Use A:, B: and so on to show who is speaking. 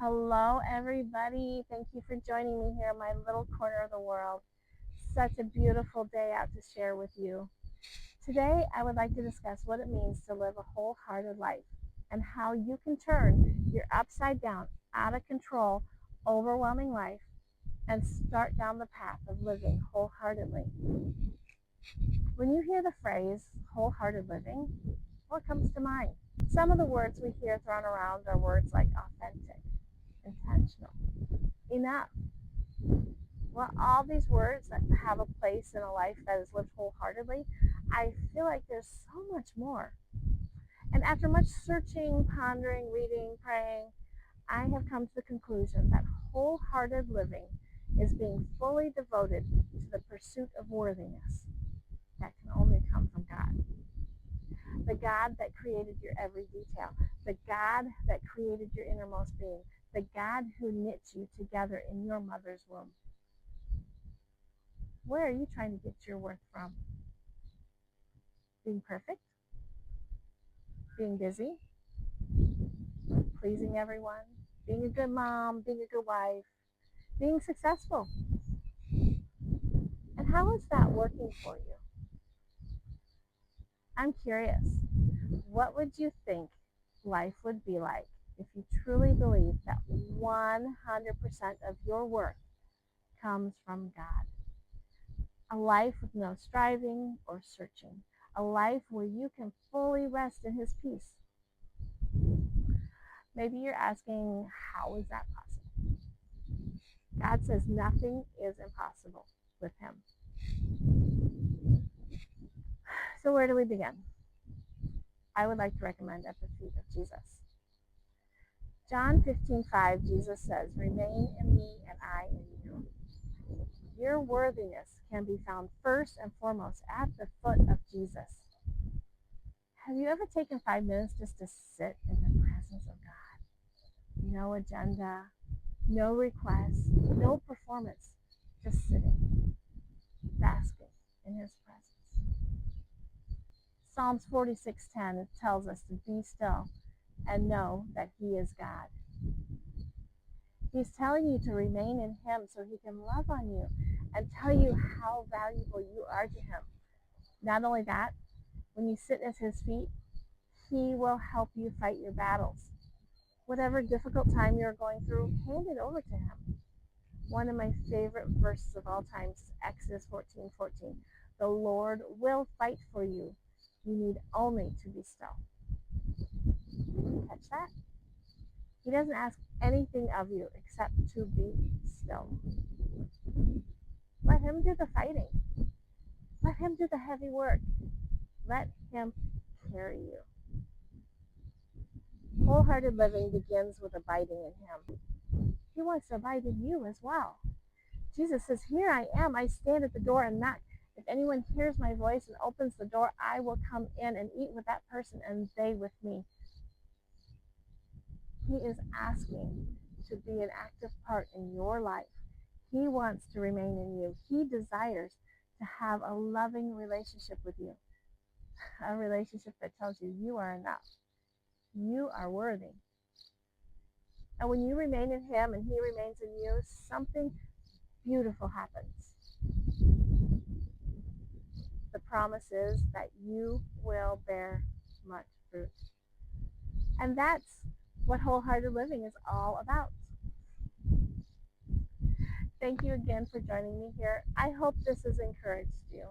A: Hello, everybody. Thank you for joining me here in my little corner of the world. Such a beautiful day out to share with you. Today, I would like to discuss what it means to live a wholehearted life and how you can turn your upside down, out of control, overwhelming life and start down the path of living wholeheartedly. When you hear the phrase wholehearted living, what comes to mind? Some of the words we hear thrown around are words like authentic, intentional, enough. Well, all these words that have a place in a life that is lived wholeheartedly, I feel like there's so much more. And after much searching, pondering, reading, praying, I have come to the conclusion that wholehearted living is being fully devoted to the pursuit of worthiness that can only come from God. The God that created your every detail, the God that created your innermost being, the God who knits you together in your mother's womb. Where are you trying to get your worth from? Being perfect? Being busy? Pleasing everyone? Being a good mom? Being a good wife? Being successful? And how is that working for you? I'm curious. What would you think life would be like if you truly believed that 100% of your worth comes from God? A life with no striving or searching. A life where you can fully rest in His peace. Maybe you're asking, how is that possible? God says nothing is impossible with Him. So where do we begin? I would like to recommend at the feet of Jesus. John 15:5, Jesus says, remain in me and I in you. Your worthiness can be found first and foremost at the foot of Jesus. Have you ever taken 5 minutes just to sit in the presence of God? No agenda, no request, no performance, just sitting, basking in His presence. Psalms 46:10 tells us to be still and know that He is God. He's telling you to remain in Him so He can love on you and tell you how valuable you are to Him. Not only that, when you sit at His feet, He will help you fight your battles. Whatever difficult time you're going through, hand it over to Him. One of my favorite verses of all time is Exodus 14:14. The Lord will fight for you. You need only to be still. Catch that? He doesn't ask anything of you except to be still. Let Him do the fighting. Let Him do the heavy work. Let Him carry you. Wholehearted living begins with abiding in Him. He wants to abide in you as well. Jesus says, here I am. I stand at the door and knock. If anyone hears my voice and opens the door, I will come in and eat with that person and they with me. He is asking to be an active part in your life. He wants to remain in you. He desires to have a loving relationship with you. A relationship that tells you you are enough. You are worthy. And when you remain in Him and He remains in you, something beautiful happens. The promise is that you will bear much fruit. And that's what wholehearted living is all about. Thank you again for joining me here. I hope this has encouraged you.